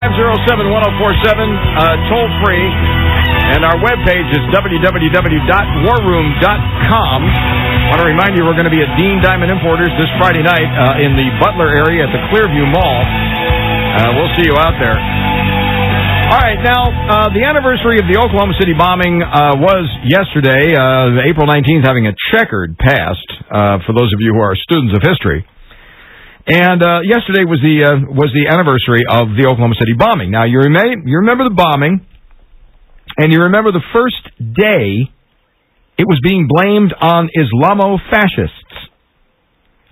507-1047, toll free, and our webpage is www.warroom.com. I want to remind you we're going to be at Dean Diamond Importers this Friday night in the Butler area at the Clearview Mall. We'll see you out there. All right, now, the anniversary of the Oklahoma City bombing was yesterday, April 19th, having a checkered past, for those of you who are students of history. And yesterday was the anniversary of the Oklahoma City bombing. Now, you remember the bombing, and you remember the first day it was being blamed on Islamo-fascists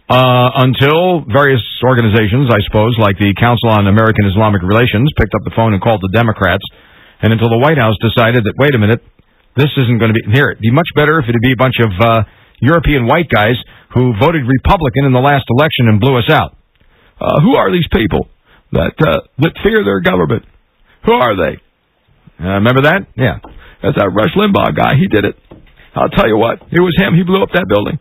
until various organizations, I suppose, like the Council on American Islamic Relations, picked up the phone and called the Democrats, and until the White House decided that, wait a minute, this isn't going to be... Here, it'd be much better if it'd be a bunch of European white guys who voted Republican in the last election and blew us out. Who are these people that fear their government? Who are they? Remember that? Yeah. That's that Rush Limbaugh guy. He did it. I'll tell you what. It was him. He blew up that building.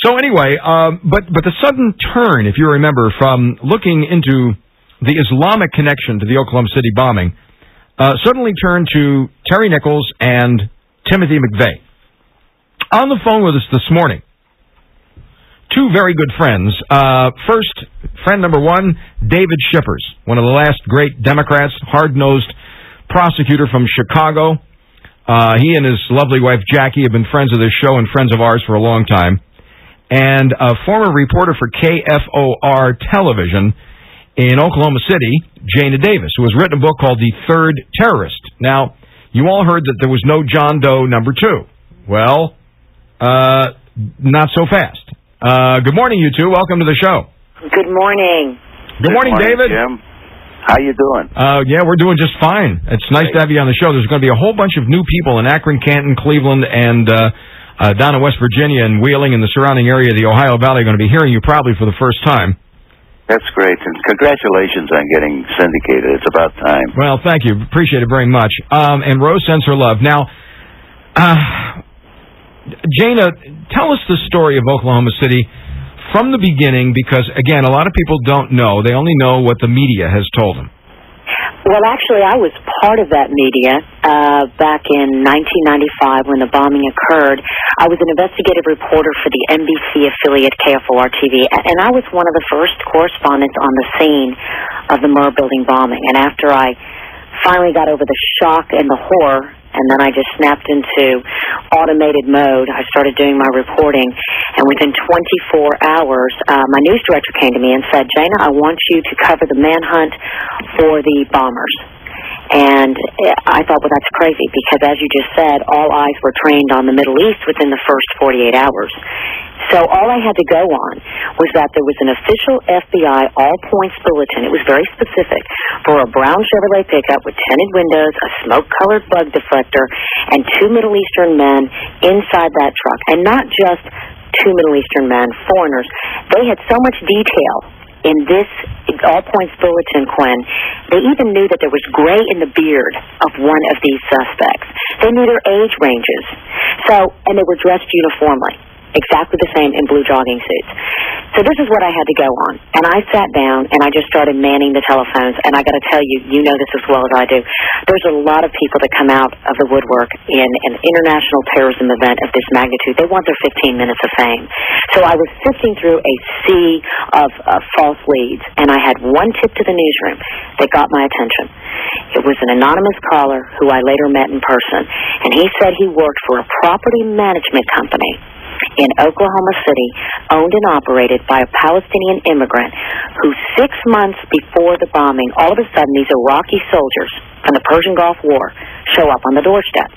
So anyway, but the sudden turn, if you remember, from looking into the Islamic connection to the Oklahoma City bombing, suddenly turned to Terry Nichols and Timothy McVeigh. On the phone with us this morning, two very good friends. First, friend number one, David Shippers, one of the last great Democrats, hard-nosed prosecutor from Chicago. He and his lovely wife, Jackie, have been friends of this show and friends of ours for a long time. And a former reporter for KFOR television in Oklahoma City, Jayna Davis, who has written a book called The Third Terrorist. Now, you all heard that there was no John Doe number 2. Well, not so fast. Good morning, you two. Welcome to the show. Good morning. Good morning, David. Jim. How you doing? Yeah, we're doing just fine. It's nice to have you on the show. There's going to be a whole bunch of new people in Akron, Canton, Cleveland, and down in West Virginia and Wheeling and the surrounding area of the Ohio Valley are going to be hearing you probably for the first time. That's great, and congratulations on getting syndicated. It's about time. Well, thank you. Appreciate it very much. And Rose sends her love. Now, Jayna, tell us the story of Oklahoma City from the beginning, because, again, a lot of people don't know. They only know what the media has told them. Well, actually, I was part of that media back in 1995 when the bombing occurred. I was an investigative reporter for the NBC affiliate KFOR TV, and I was one of the first correspondents on the scene of the Murrah Building bombing. And after I finally got over the shock and the horror, and then I just snapped into automated mode, I started doing my reporting, and within 24 hours, my news director came to me and said, Jayna, I want you to cover the manhunt for the bombers. And I thought, well, that's crazy, because as you just said, all eyes were trained on the Middle East within the first 48 hours. So all I had to go on was that there was an official FBI all-points bulletin. It was very specific for a brown Chevrolet pickup with tinted windows, a smoke-colored bug deflector, and 2 Middle Eastern men inside that truck. And not just 2 Middle Eastern men, foreigners. They had so much detail in this all-points bulletin, Quinn. They even knew that there was gray in the beard of one of these suspects. They knew their age ranges. And they were dressed uniformly, exactly the same in blue jogging suits. So this is what I had to go on. And I sat down and I just started manning the telephones. And I got to tell you, you know this as well as I do. There's a lot of people that come out of the woodwork in an international terrorism event of this magnitude. They want their 15 minutes of fame. So I was sifting through a sea of false leads. And I had one tip to the newsroom that got my attention. It was an anonymous caller who I later met in person. And he said he worked for a property management company in Oklahoma City, owned and operated by a Palestinian immigrant who 6 months before the bombing, all of a sudden these Iraqi soldiers from the Persian Gulf War show up on the doorstep.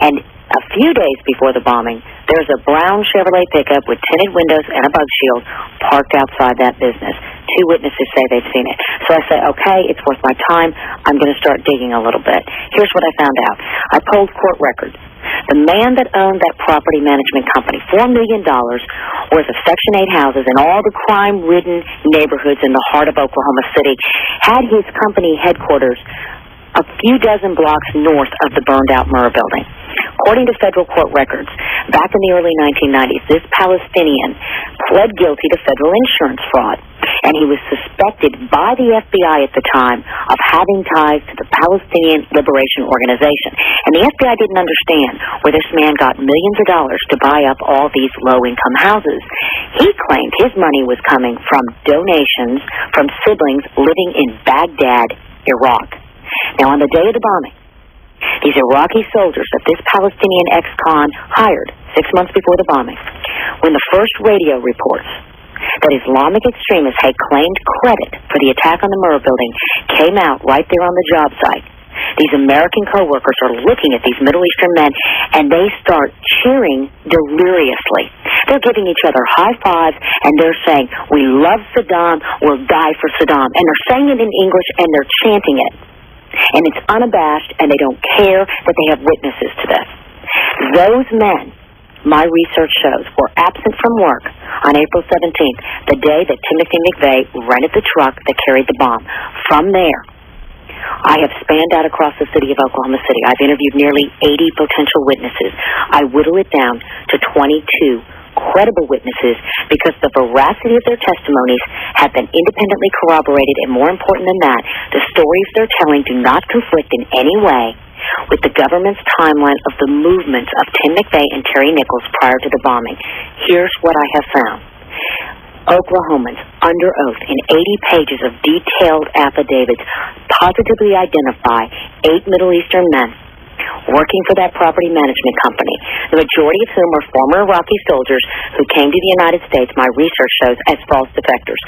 And a few days before the bombing, there's a brown Chevrolet pickup with tinted windows and a bug shield parked outside that business. 2 witnesses say they've seen it. So I say, okay, it's worth my time. I'm going to start digging a little bit. Here's what I found out. I pulled court records. The man that owned that property management company, $4 million worth of Section 8 houses in all the crime-ridden neighborhoods in the heart of Oklahoma City, had his company headquarters a few dozen blocks north of the burned-out Murrah Building. According to federal court records, back in the early 1990s, this Palestinian pled guilty to federal insurance fraud, and he was suspected by the FBI at the time of having ties to the Palestinian Liberation Organization. And the FBI didn't understand where this man got millions of dollars to buy up all these low-income houses. He claimed his money was coming from donations from siblings living in Baghdad, Iraq. Now, on the day of the bombing, these Iraqi soldiers that this Palestinian ex-con hired 6 months before the bombing, when the first radio reports that Islamic extremists had claimed credit for the attack on the Murrah building came out right there on the job site, these American co-workers are looking at these Middle Eastern men, and they start cheering deliriously. They're giving each other high fives, and they're saying, "We love Saddam, we'll die for Saddam." And they're saying it in English, and they're chanting it. And it's unabashed, and they don't care that they have witnesses to this. Those men, my research shows, were absent from work on April 17th, the day that Timothy McVeigh rented the truck that carried the bomb. From there, I have spanned out across the city of Oklahoma City. I've interviewed nearly 80 potential witnesses. I whittle it down to 22 credible witnesses because the veracity of their testimonies have been independently corroborated, and more important than that, the stories they're telling do not conflict in any way with the government's timeline of the movements of Tim McVeigh and Terry Nichols prior to the bombing. Here's what I have found. Oklahomans, under oath, in 80 pages of detailed affidavits, positively identify 8 Middle Eastern men working for that property management company, the majority of whom are former Iraqi soldiers who came to the United States, my research shows, as false defectors.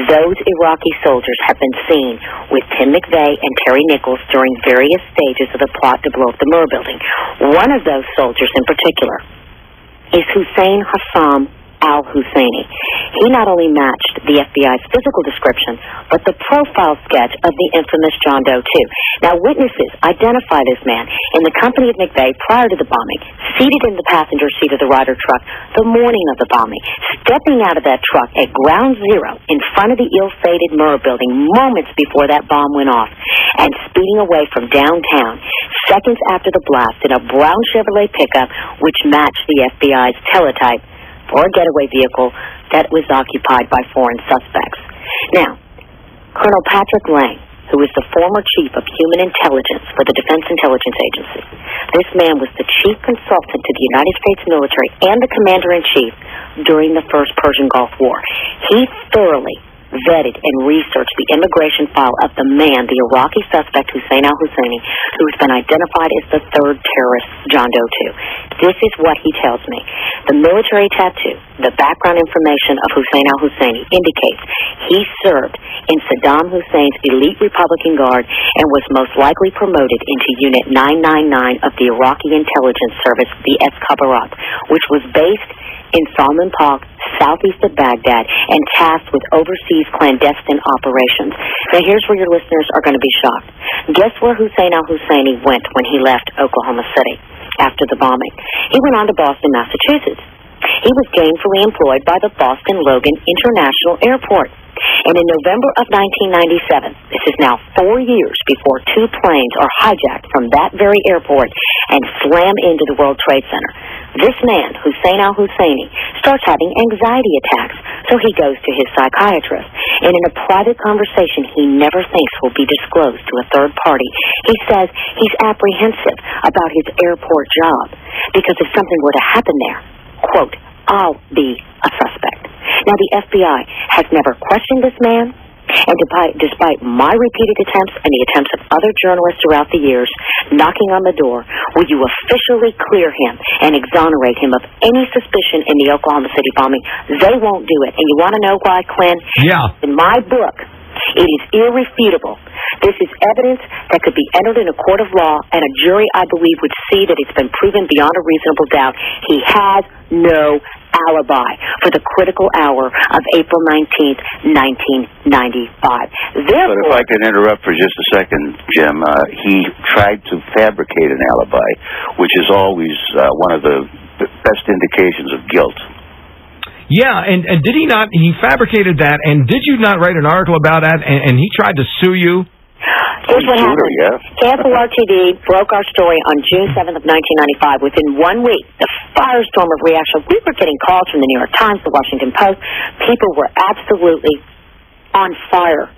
Those Iraqi soldiers have been seen with Tim McVeigh and Terry Nichols during various stages of the plot to blow up the Murrah building. One of those soldiers in particular is Hussein Hassam al-Husseini. He not only matched the FBI's physical description, but the profile sketch of the infamous John Doe, too. Now, witnesses identify this man in the company of McVeigh prior to the bombing, seated in the passenger seat of the Ryder truck the morning of the bombing, stepping out of that truck at ground zero in front of the ill-fated Murrah building moments before that bomb went off, and speeding away from downtown seconds after the blast in a brown Chevrolet pickup which matched the FBI's teletype or a getaway vehicle that was occupied by foreign suspects. Now, Colonel Patrick Lang, who is the former chief of human intelligence for the Defense Intelligence Agency, this man was the chief consultant to the United States military and the commander-in-chief during the First Persian Gulf War. He thoroughly vetted and researched the immigration file of the man, the Iraqi suspect Hussein al-Husseini, who has been identified as the third terrorist, John Doe 2. This is what he tells me. The military tattoo, the background information of Hussein al-Husseini, indicates he served in Saddam Hussein's elite Republican Guard and was most likely promoted into Unit 999 of the Iraqi intelligence service, the Eskabarat, which was based in Salman Park, southeast of Baghdad, and tasked with overseas clandestine operations. Now, here's where your listeners are going to be shocked. Guess where Hussein al-Husseini went when he left Oklahoma City after the bombing? He went on to Boston, Massachusetts. He was gainfully employed by the Boston Logan International Airport. And in November of 1997, this is now 4 years before 2 planes are hijacked from that very airport and slam into the World Trade Center, this man, Hussein al-Husseini, starts having anxiety attacks, so he goes to his psychiatrist. And in a private conversation he never thinks will be disclosed to a third party, he says he's apprehensive about his airport job because if something were to happen there, quote, I'll be a suspect. Now, the FBI has never questioned this man, and despite my repeated attempts and the attempts of other journalists throughout the years knocking on the door, will you officially clear him and exonerate him of any suspicion in the Oklahoma City bombing? They won't do it. And you want to know why, Clint? Yeah. In my book, it is irrefutable. This is evidence that could be entered in a court of law, and a jury, I believe, would see that it's been proven beyond a reasonable doubt. He has no alibi for the critical hour of April 19th, 1995. Therefore, but if I can interrupt for just a second, Jim, he tried to fabricate an alibi, which is always one of the best indications of guilt. Yeah, and did he not? He fabricated that, and did you not write an article about that? And he tried to sue you? Here's what happened. Yeah. KFOR TV broke our story on June 7th of 1995. Within 1 week, the firestorm of reaction. We were getting calls from the New York Times, the Washington Post. People were absolutely on fire.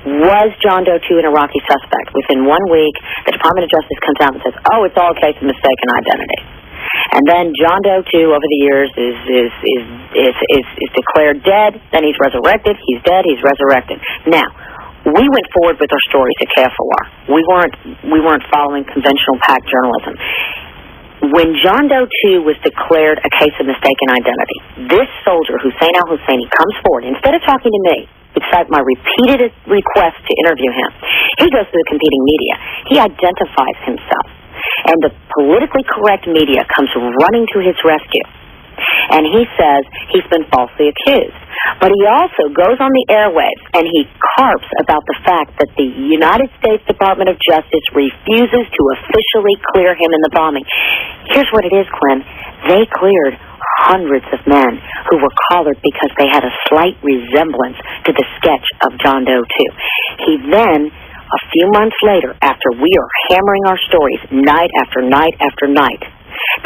Was John Doe 2 an Iraqi suspect? Within 1 week, the Department of Justice comes out and says, "Oh, it's all a case of mistaken identity." And then John Doe 2, over the years, is declared dead. Then he's resurrected. He's dead. He's resurrected. Now, we went forward with our stories at KFOR. We weren't following conventional PAC journalism. When John Doe 2 was declared a case of mistaken identity, this soldier, Hussein al-Husseini, comes forward. Instead of talking to me, despite my repeated requests to interview him, he goes to the competing media. He identifies himself. And the politically correct media comes running to his rescue. And he says he's been falsely accused. But he also goes on the airwaves and he carps about the fact that the United States Department of Justice refuses to officially clear him in the bombing. Here's what it is, Clem. They cleared hundreds of men who were collared because they had a slight resemblance to the sketch of John Doe 2. He then, a few months later, after we are hammering our stories night after night after night,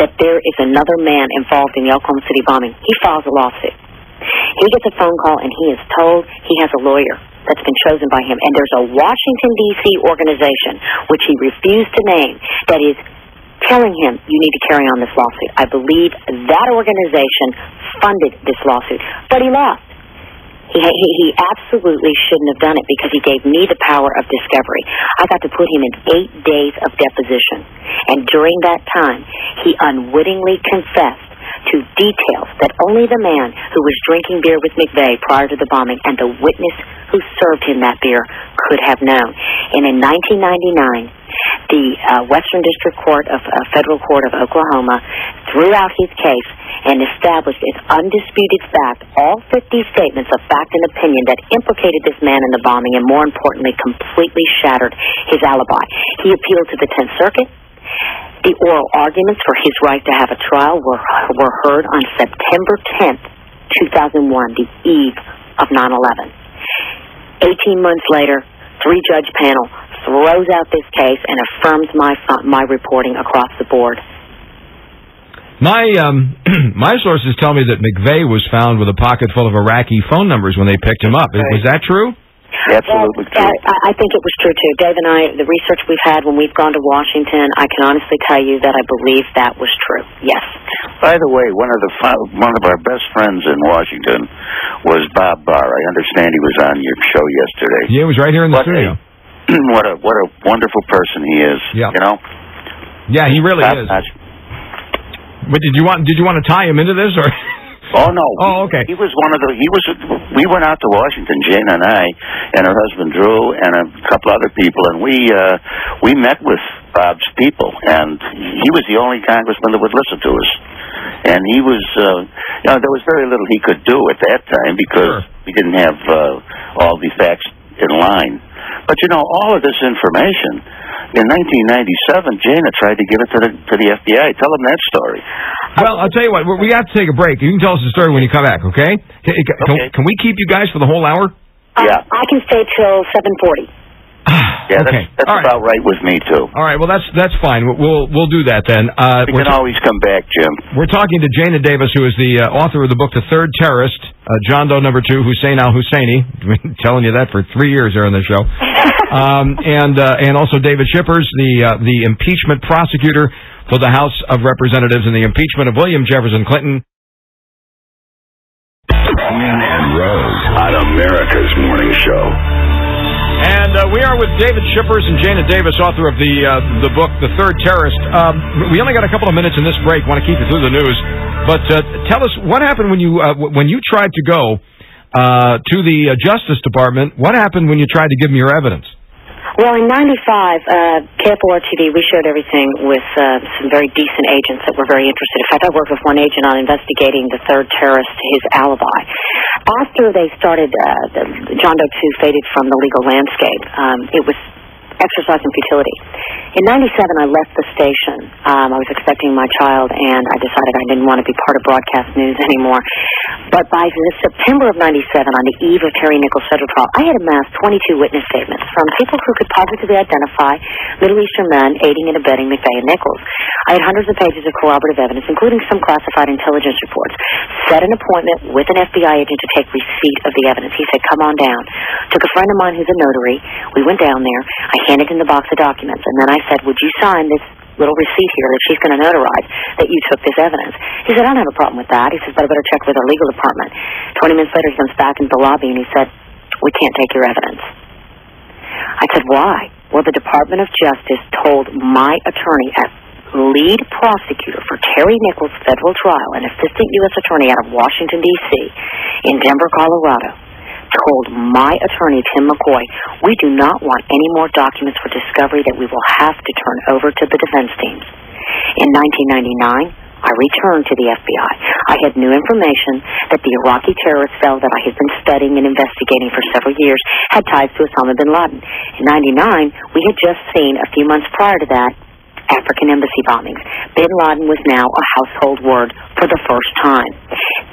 that there is another man involved in the Oklahoma City bombing, he files a lawsuit. He gets a phone call and he is told he has a lawyer that's been chosen by him. And there's a Washington, D.C. organization, which he refused to name, that is telling him, you need to carry on this lawsuit. I believe that organization funded this lawsuit. But he lost. He absolutely shouldn't have done it because he gave me the power of discovery. I got to put him in 8 days of deposition. And during that time, he unwittingly confessed to details that only the man who was drinking beer with McVeigh prior to the bombing and the witness who served him that beer could have known. And in 1999, the Western District Court of Federal Court of Oklahoma threw out his case and established as undisputed fact all 50 statements of fact and opinion that implicated this man in the bombing and, more importantly, completely shattered his alibi. He appealed to the 10th Circuit. The oral arguments for his right to have a trial were heard on September 10th, 2001, the eve of 9/11. 18 months later, 3-judge panel throws out this case and affirms my reporting across the board. My sources tell me that McVeigh was found with a pocket full of Iraqi phone numbers when they picked him up. Was that true? Absolutely true. I think it was true, too. Dave and I, the research we've had when we've gone to Washington, I can honestly tell you that I believe that was true. Yes. By the way, one of our best friends in Washington was Bob Barr. I understand he was on your show yesterday. Yeah, he was right here in the studio. What a wonderful person he is. Yeah. You know? Yeah, he really is. But did you want to tie him into this, or? Oh no! Oh, okay. He was one of the. We went out to Washington, Jayna and I, and her husband Drew, and a couple other people, and we met with Bob's people, and he was the only congressman that would listen to us. And he was, there was very little he could do at that time because we didn't have all the facts in line. But all of this information. In 1997, Jayna tried to give it to the FBI. Tell them that story. Well, I'll tell you what. We have to take a break. You can tell us the story when you come back, okay? Can we keep you guys for the whole hour? Yeah. I can stay till 7:40. Yeah, okay. That's about right with me too. All right, well that's fine. We'll do that then. We can always come back, Jim. We're talking to Jayna Davis, who is the author of the book The Third Terrorist, John Doe number 2, Hussein al-Husseini. We've been telling you that for 3 years here on the show. And also David Shippers, the impeachment prosecutor for the House of Representatives in the impeachment of William Jefferson Clinton. Quinn and Rose on America's Morning Show. And we are with David Shippers and Jayna Davis, author of the book The Third Terrorist. We only got a couple of minutes in this break. Want to keep you through the news, but tell us what happened when you tried to go to the Justice Department. What happened when you tried to give them your evidence? Well, in 95, KFOR TV, we showed everything with some very decent agents that were very interested. In fact, I worked with one agent on investigating the third terrorist, his alibi. After they started, John Doe 2 faded from the legal landscape. It was exercising futility. In 97, I left the station. I was expecting my child, and I decided I didn't want to be part of broadcast news anymore. But by September of 97, on the eve of Terry Nichols' federal trial, I had amassed 22 witness statements from people who could positively identify Middle Eastern men aiding and abetting McVeigh and Nichols. I had hundreds of pages of corroborative evidence, including some classified intelligence reports. Set an appointment with an FBI agent to take receipt of the evidence. He said, come on down. Took a friend of mine who's a notary. We went down there. I handed him the box of documents, and then I said, would you sign this little receipt here that she's going to notarize that you took this evidence? He said, I don't have a problem with that. He says, but I better check with our legal department. 20 minutes later, he comes back into the lobby, and he said, we can't take your evidence. I said, why? Well, the Department of Justice told my attorney as lead prosecutor for Terry Nichols' federal trial, an assistant U.S. attorney out of Washington, D.C., in Denver, Colorado, told my attorney, Tim McCoy, we do not want any more documents for discovery that we will have to turn over to the defense teams. In 1999, I returned to the FBI. I had new information that the Iraqi terrorist cell that I had been studying and investigating for several years had ties to Osama bin Laden. In 99, we had just seen, a few months prior to that, African embassy bombings. Bin Laden was now a household word for the first time.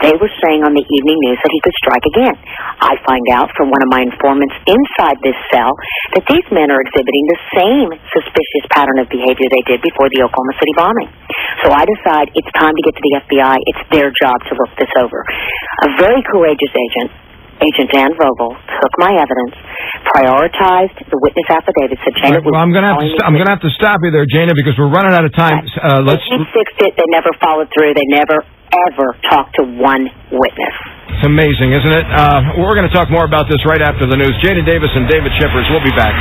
They were saying on the evening news that he could strike again. I find out from one of my informants inside this cell that these men are exhibiting the same suspicious pattern of behavior they did before the Oklahoma City bombing. So I decide it's time to get to the FBI. It's their job to look this over. A very courageous agent, Agent Dan Vogel, took my evidence, prioritized the witness affidavit. Said Jayna, well, I'm going to have to stop you there, Jayna, because we're running out of time. They fixed it. They never followed through. They never ever talked to one witness. It's amazing, isn't it? We're going to talk more about this right after the news. Jayna Davis and David Shippers. We'll be back.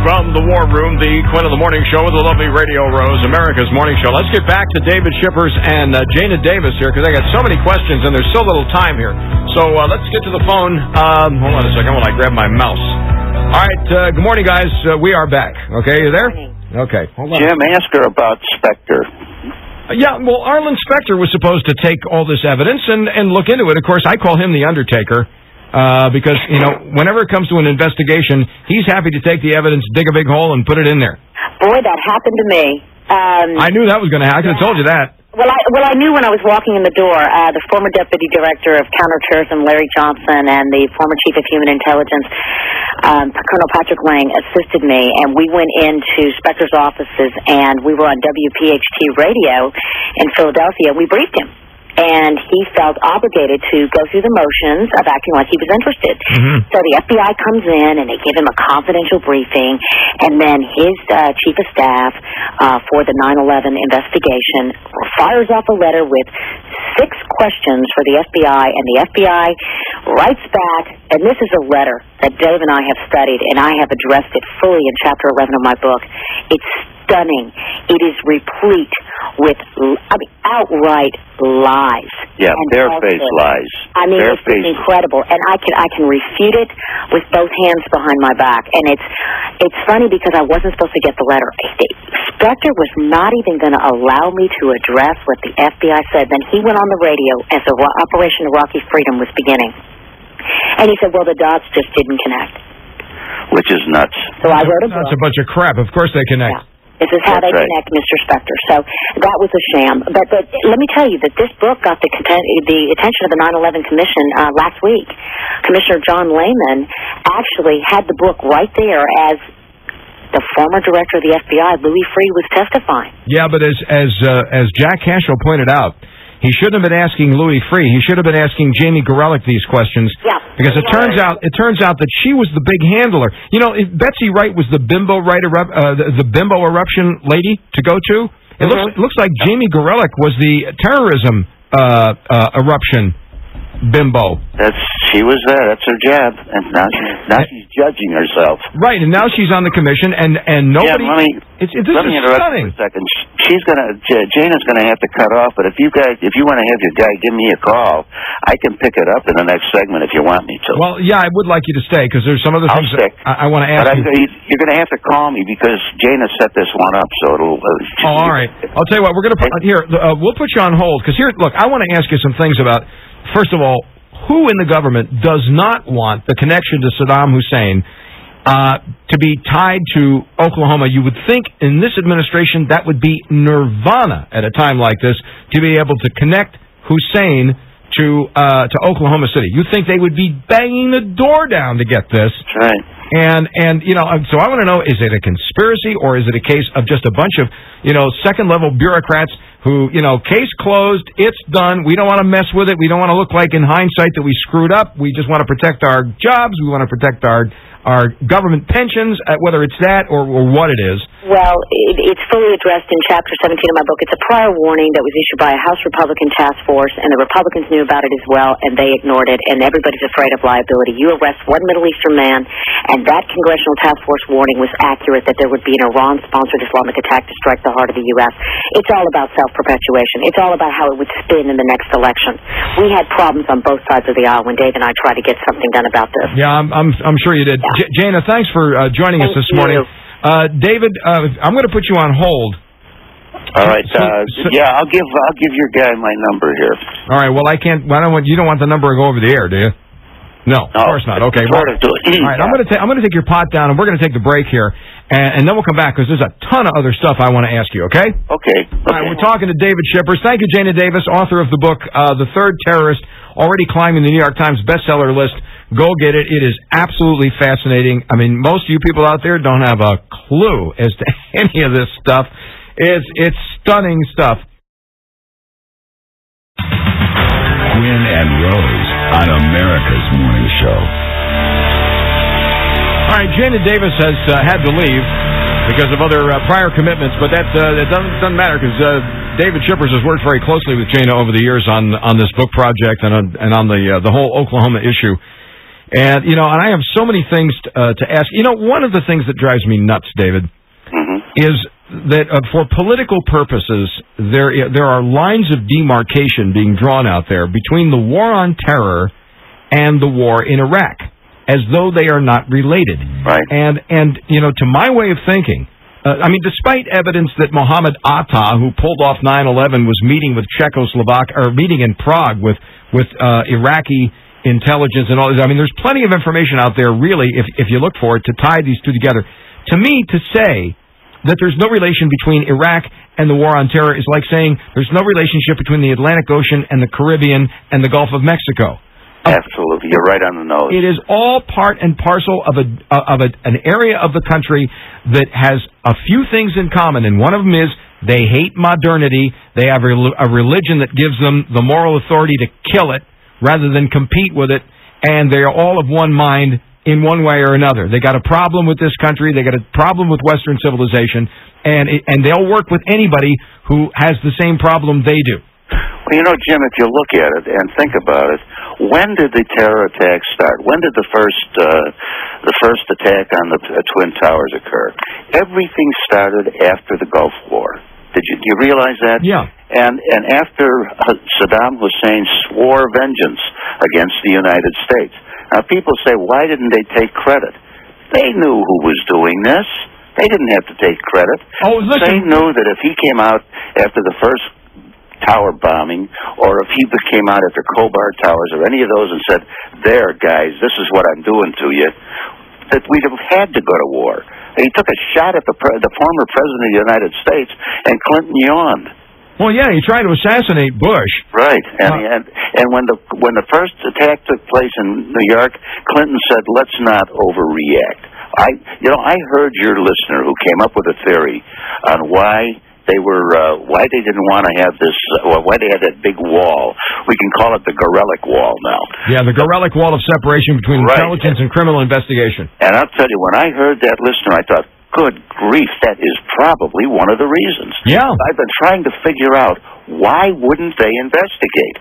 From the War Room, the Quinn of the Morning Show with the lovely Radio Rose, America's Morning Show. Let's get back to David Shippers and Jayna Davis here, because I got so many questions and there's so little time here. So let's get to the phone. Hold on a second while I grab my mouse. All right, good morning, guys. We are back. Okay, you there? Okay, hold on. Jim, ask her about Spectre. Yeah, well, Arlen Specter was supposed to take all this evidence and look into it. Of course, I call him the Undertaker. Because, you know, whenever it comes to an investigation, he's happy to take the evidence, dig a big hole, and put it in there. Boy, that happened to me. I knew that was going to happen. I could have told you that. Well, I knew when I was walking in the door, the former Deputy Director of Counterterrorism, Larry Johnson, and the former Chief of Human Intelligence, Colonel Patrick Lang, assisted me, and we went into Specter's offices, and we were on WPHT radio in Philadelphia. We briefed him. And he felt obligated to go through the motions of acting like he was interested. Mm-hmm. So the FBI comes in, and they give him a confidential briefing, and then his chief of staff for the 9/11 investigation fires off a letter with 6 questions for the FBI, and the FBI writes back, and this is a letter that Dave and I have studied, and I have addressed it fully in Chapter 11 of my book. It's stunning. It is replete with, outright lies. Yeah, bare-faced lies. I mean, it's incredible, and I can refute it with both hands behind my back. And it's funny because I wasn't supposed to get the letter. Specter was not even going to allow me to address what the FBI said. Then he went on the radio as the Operation Iraqi Freedom was beginning, and he said, "Well, the dots just didn't connect," which is nuts. So I wrote a book. That's a bunch of crap. Of course they connect. Yeah. This is how they connect, Mr. Specter. So that was a sham. But let me tell you that this book got the attention of the 9/11 Commission last week. Commissioner John Lehman actually had the book right there as the former director of the FBI, Louis Freeh, was testifying. Yeah, but as Jack Cashel pointed out, he shouldn't have been asking Louis Freeh. He should have been asking Jamie Gorelick these questions. Yeah. Because it turns out that she was the big handler. You know, if Betsy Wright was the bimbo eruption lady to go to, it looks like Jamie Gorelick was the terrorism eruption bimbo. She was there. That's her job, and now she's judging herself. Right, and now she's on the commission, and nobody. Yeah, this is interrupt stunning. for a second. Jayna's gonna have to cut off. But if you want to have your guy give me a call, I can pick it up in the next segment if you want me to. Well, yeah, I would like you to stay because there's some other things I want to ask you. You're gonna have to call me because Jayna set this one up, so it'll. All right. I'll tell you what. We're gonna put here. We'll put you on hold because here. Look, I want to ask you some things about. First of all, who in the government does not want the connection to Saddam Hussein to be tied to Oklahoma? You would think in this administration that would be nirvana at a time like this to be able to connect Hussein to Oklahoma City. You think they would be banging the door down to get this? That's right. And so I want to know, is it a conspiracy or is it a case of just a bunch of, second-level bureaucrats who, case closed, it's done, we don't want to mess with it, we don't want to look like in hindsight that we screwed up, we just want to protect our jobs, we want to protect our government pensions, whether it's that or what it is? Well, it's fully addressed in Chapter 17 of my book. It's a prior warning that was issued by a House Republican task force, and the Republicans knew about it as well, and they ignored it, and everybody's afraid of liability. You arrest one Middle Eastern man, and that congressional task force warning was accurate that there would be an Iran-sponsored Islamic attack to strike the heart of the U.S. It's all about self-perpetuation. It's all about how it would spin in the next election. We had problems on both sides of the aisle when Dave and I tried to get something done about this. Yeah, I'm sure you did. Yeah. Jayna, thanks for joining us this morning. David, I'm going to put you on hold. All right. I'll give your guy my number here. All right. Well, I can't. You don't want the number to go over the air, do you? No, of course not. Okay. All right. I'm going to take your pot down, and we're going to take the break here, and then we'll come back because there's a ton of other stuff I want to ask you. Okay. Okay. All right. We're talking to David Shippers. Thank you, Jayna Davis, author of the book "The Third Terrorist," already climbing the New York Times bestseller list. Go get it. It is absolutely fascinating. I mean, most of you people out there don't have a clue as to any of this stuff. It's stunning stuff. Quinn and Rose on America's Morning Show. All right, Jayna Davis has had to leave because of other prior commitments, but that doesn't matter because David Shippers has worked very closely with Jayna over the years on this book project and on the whole Oklahoma issue. And, and I have so many things to ask. One of the things that drives me nuts, David, is that for political purposes, there are lines of demarcation being drawn out there between the war on terror and the war in Iraq, as though they are not related. Right. And to my way of thinking, despite evidence that Mohammed Atta, who pulled off 9/11, was meeting with meeting in Prague with Iraqi intelligence and all this. There's plenty of information out there, really, if you look for it, to tie these two together. To me, to say that there's no relation between Iraq and the war on terror is like saying there's no relationship between the Atlantic Ocean and the Caribbean and the Gulf of Mexico. Absolutely, you're right on the nose. It is all part and parcel of an area of the country that has a few things in common, and one of them is they hate modernity. They have a religion that gives them the moral authority to kill it rather than compete with it, and they are all of one mind in one way or another. They got a problem with this country, they got a problem with Western civilization, and they'll work with anybody who has the same problem they do. Well, Jim, if you look at it and think about it, when did the terror attacks start? When did the first attack on the Twin Towers occur? Everything started after the Gulf War. Do you realize that? Yeah. And after Saddam Hussein swore vengeance against the United States. Now, people say, why didn't they take credit? They knew who was doing this. They didn't have to take credit. They knew that if he came out after the first tower bombing, or if he came out after Khobar Towers or any of those and said, there, guys, this is what I'm doing to you, that we'd have had to go to war. And he took a shot at the former president of the United States, and Clinton yawned. Well, yeah, he tried to assassinate Bush. Right, and when the first attack took place in New York, Clinton said, "Let's not overreact." I heard your listener who came up with a theory on why they didn't want to have this, why they had that big wall. We can call it the Gorelick Wall now. Yeah, the Gorelick Wall of separation between intelligence and criminal investigation. And I'll tell you, when I heard that listener, I thought, good grief, that is probably one of the reasons. Yeah. I've been trying to figure out why wouldn't they investigate.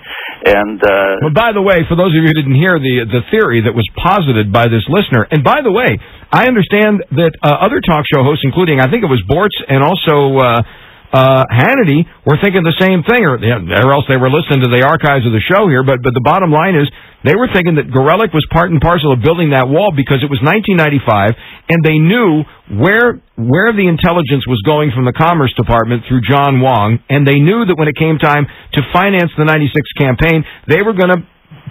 And well, by the way, for those of you who didn't hear the theory that was posited by this listener, and by the way, I understand that other talk show hosts, including I think it was Bortz and also Hannity, were thinking the same thing, or else they were listening to the archives of the show here. But the bottom line is, they were thinking that Gorelick was part and parcel of building that wall because it was 1995, and they knew where the intelligence was going from the Commerce Department through John Wong, and they knew that when it came time to finance the 96 campaign, they were going to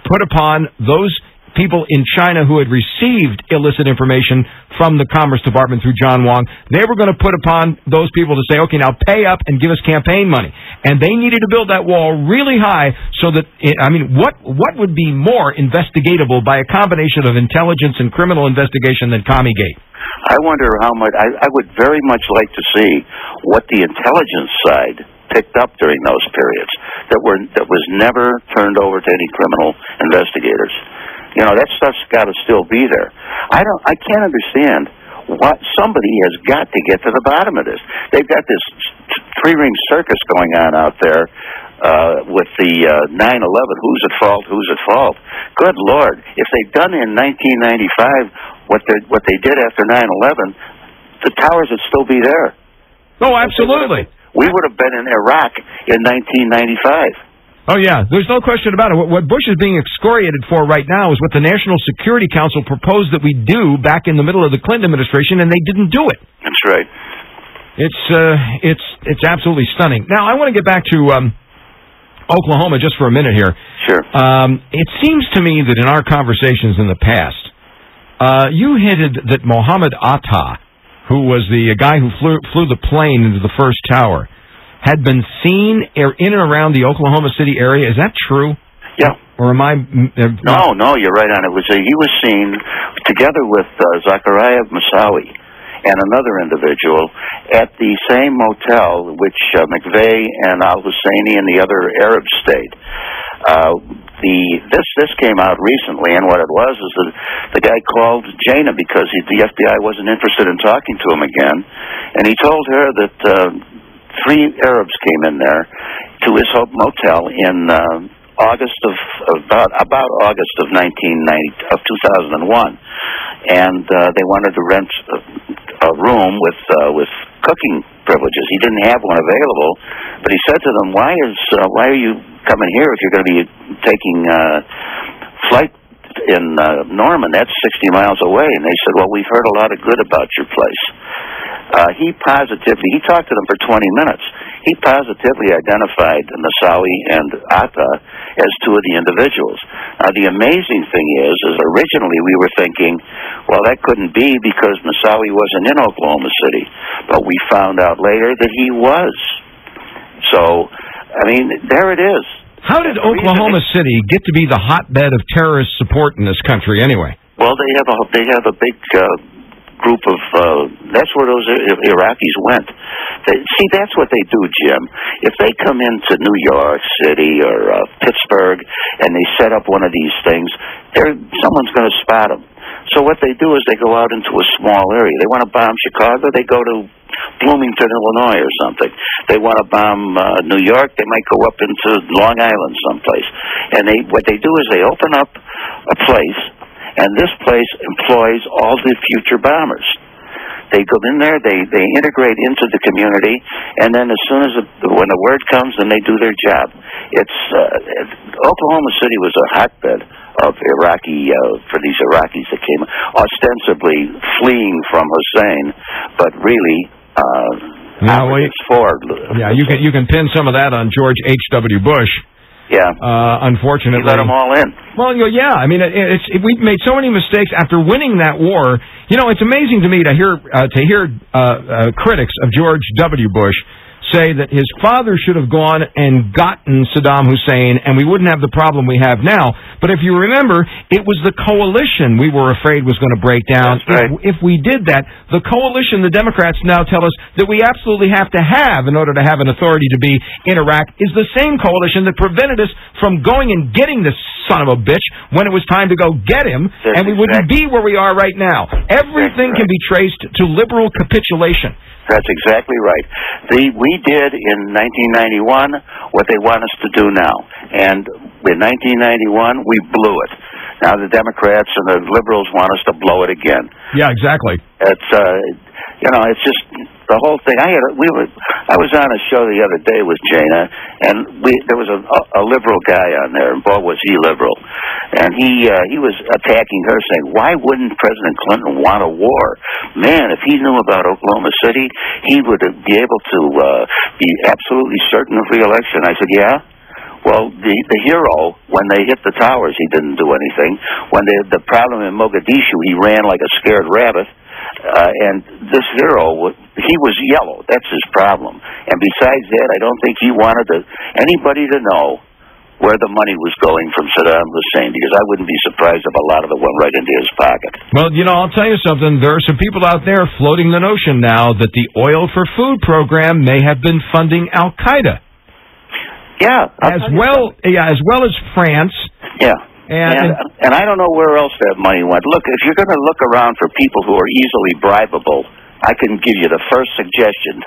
put upon those people in China who had received illicit information from the Commerce Department through John Wong, they were going to put upon those people to say, okay, now pay up and give us campaign money. And they needed to build that wall really high so that, what would be more investigatable by a combination of intelligence and criminal investigation than Commie-gate? I wonder how much, I would very much like to see what the intelligence side picked up during those periods that was never turned over to any criminal investigators. You know, that stuff's got to still be there. I can't understand what somebody has got to get to the bottom of this. They've got this three-ring circus going on out there with the 9/11. Who's at fault? Who's at fault? Good Lord! If they'd done in 1995 what they did after 9/11, the towers would still be there. Oh, absolutely. We would have been in Iraq in 1995. Oh, yeah. There's no question about it. What Bush is being excoriated for right now is what the National Security Council proposed that we do back in the middle of the Clinton administration, and they didn't do it. That's right. It's absolutely stunning. Now, I want to get back to Oklahoma just for a minute here. Sure. It seems to me that in our conversations in the past, you hinted that Mohammed Atta, who was the guy who flew the plane into the first tower, had been seen in and around the Oklahoma City area. Is that true? Yeah. Or am I... No, you're right on it. He was seen together with Zachariah Moussaoui and another individual at the same motel which McVeigh and al-Husseini and the other Arabs stayed. This came out recently, and what it was is the guy called Jayna because the FBI wasn't interested in talking to him again, and he told her that... 3 Arabs came in there to his motel in August of about August of 2001, and they wanted to rent a room with cooking privileges. He didn't have one available, but he said to them, "Why are you coming here if you're going to be taking flight in Norman? That's 60 miles away." And they said, "Well, we've heard a lot of good about your place." He talked to them for 20 minutes. He positively identified Moussaoui and Atta as 2 of the individuals. Now, the amazing thing is originally we were thinking, well, that couldn't be because Moussaoui wasn't in Oklahoma City. But we found out later that he was. So, I mean, there it is. How did Oklahoma City get to be the hotbed of terrorist support in this country anyway? Well, they have a big... group of that's where those Iraqis went. See, that's what they do, Jim. If they come into New York City or Pittsburgh and they set up one of these things, someone's going to spot them. So what they do is they go out into a small area. They want to bomb Chicago, they go to Bloomington, Illinois or something. They want to bomb New York, they might go up into Long Island someplace. And what they do is they open up a place, and this place employs all the future bombers. They go in there, they integrate into the community, and then as soon as when the word comes, then they do their job. Oklahoma City was a hotbed of for these Iraqis that came ostensibly fleeing from Hussein, but really you can pin some of that on George H.W. Bush. Yeah. Unfortunately. He let them all in. Well, yeah. I mean, we've made so many mistakes after winning that war. You know, it's amazing to me to hear critics of George W. Bush say that his father should have gone and gotten Saddam Hussein, and we wouldn't have the problem we have now. But if you remember, it was the coalition we were afraid was going to break down. That's right. If we did that, the coalition, the Democrats now tell us that we absolutely have to have in order to have an authority to be in Iraq, is the same coalition that prevented us from going and getting this son of a bitch when it was time to go get him, and we wouldn't be where we are right now. Everything can be traced to liberal capitulation. That's exactly right. We did in 1991 what they want us to do now. And in 1991, we blew it. Now the Democrats and the liberals want us to blow it again. Yeah, exactly. It's, it's just the whole thing. I was on a show the other day with Jayna, and there was a liberal guy on there, and boy was he liberal. And he was attacking her, saying, why wouldn't President Clinton want a war? Man, if he knew about Oklahoma City, he would be able to be absolutely certain of re-election. I said, yeah? Well, the hero, when they hit the towers, he didn't do anything. When the problem in Mogadishu, he ran like a scared rabbit. And this hero, he was yellow. That's his problem. And besides that, I don't think he wanted anybody to know where the money was going from Saddam Hussein, because I wouldn't be surprised if a lot of it went right into his pocket. Well, I'll tell you something. There are some people out there floating the notion now that the Oil for Food program may have been funding Al-Qaeda. Yeah. As well as France. Yeah. And I don't know where else that money went. Look, if you're going to look around for people who are easily bribable, I can give you the first suggestion,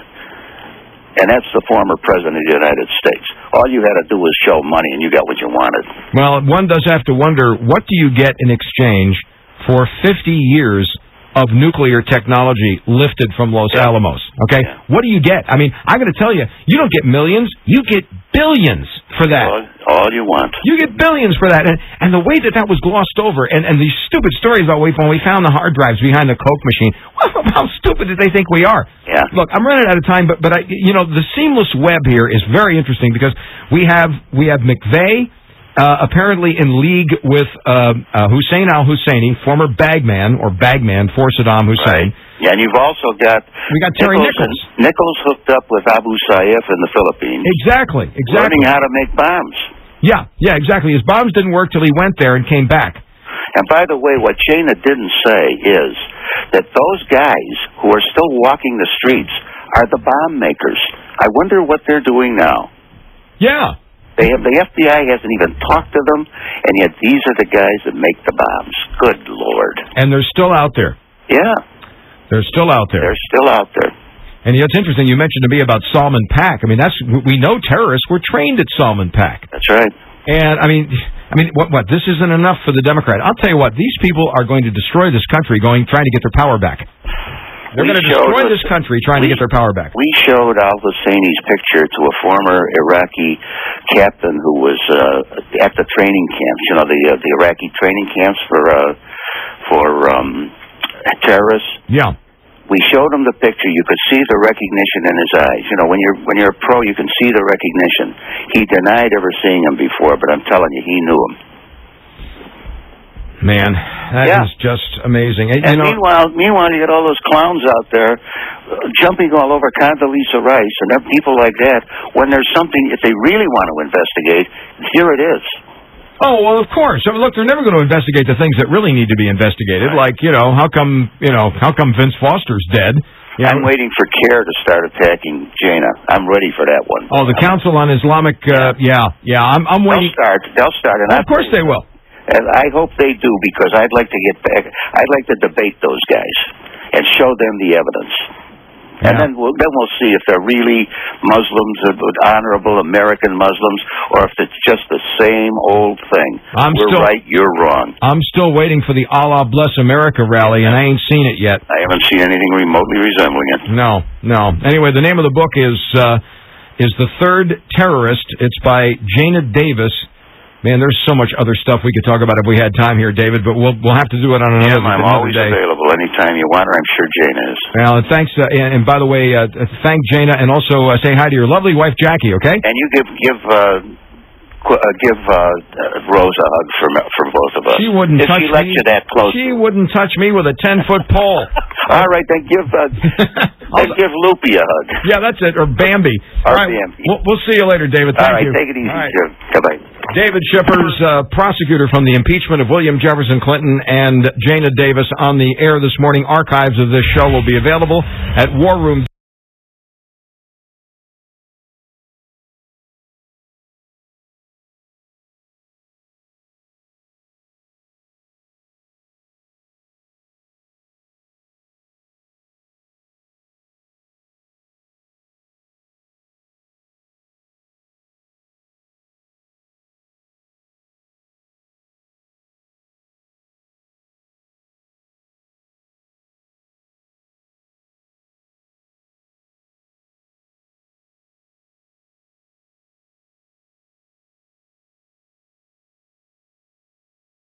and that's the former President of the United States. All you had to do was show money, and you got what you wanted. Well, one does have to wonder, what do you get in exchange for 50 years of nuclear technology lifted from Los Alamos? Okay? Yeah. What do you get? I mean, I'm going to tell you, you don't get millions, you get billions for that. All you want. You get billions for that. And the way that was glossed over, and these stupid stories about when we found the hard drives behind the Coke machine, well, how stupid did they think we are? Yeah. Look, I'm running out of time, but the seamless web here is very interesting, because we have McVeigh, apparently in league with Hussein al-Husseini, former bagman for Saddam Hussein. Right. Yeah, and you've also got Terry Nichols. Nichols hooked up with Abu Sayyaf in the Philippines. Exactly. Learning how to make bombs. Yeah, exactly. His bombs didn't work till he went there and came back. And by the way, what Jayna didn't say is that those guys who are still walking the streets are the bomb makers. I wonder what they're doing now. Yeah. The FBI hasn't even talked to them, and yet these are the guys that make the bombs. Good Lord. And they're still out there. Yeah. They're still out there. They're still out there. And it's interesting, you mentioned to me about Salman Pak. I mean, we know terrorists were trained at Salman Pak. That's right. And, I mean, what? This isn't enough for the Democrat. I'll tell you what, these people are going to destroy this country trying to get their power back. They're going to destroy this country trying to get their power back. We showed al-Husseini's picture to a former Iraqi captain who was at the training camps, the Iraqi training camps for terrorists. Yeah. We showed him the picture. You could see the recognition in his eyes. When you're a pro, you can see the recognition. He denied ever seeing him before, but I'm telling you, he knew him. Man, that is just amazing. And meanwhile, you get all those clowns out there jumping all over Condoleezza Rice and people like that. When there's something, if they really want to investigate, here it is. Oh, well, of course. I mean, look, they're never going to investigate the things that really need to be investigated. Right. Like, how come Vince Foster's dead? Yeah, I'm waiting for CARE to start attacking Jayna. I'm ready for that one. Oh, the Council on Islamic, I'm waiting. They'll start. And of course they will. And I hope they do, because I'd like to get back. I'd like to debate those guys and show them the evidence. Yeah. And then we'll see if they're really Muslims, honorable American Muslims, or if it's just the same old thing. We're right, you're wrong. I'm still waiting for the Allah Bless America rally, and I ain't seen it yet. I haven't seen anything remotely resembling it. No. Anyway, the name of the book is The Third Terrorist. It's by Jayna Davis. Man, there's so much other stuff we could talk about if we had time here, David, but we'll have to do it on another day. I'm always available anytime you want, or I'm sure Jayna is. Well, thanks, and by the way, thank Jayna, and also say hi to your lovely wife, Jackie, okay? And you give Rose a hug for both of us. She wouldn't touch me. If she lets you that close. She wouldn't touch me with a 10-foot pole. All right, then give Loopy a hug. Yeah, that's it, or Bambi. All right, Bambi. We'll see you later, David. Thank you. All right, take it easy, Jim. Bye-bye. David Shippers, prosecutor from the impeachment of William Jefferson Clinton and Jayna Davis on the air this morning. Archives of this show will be available at War Room.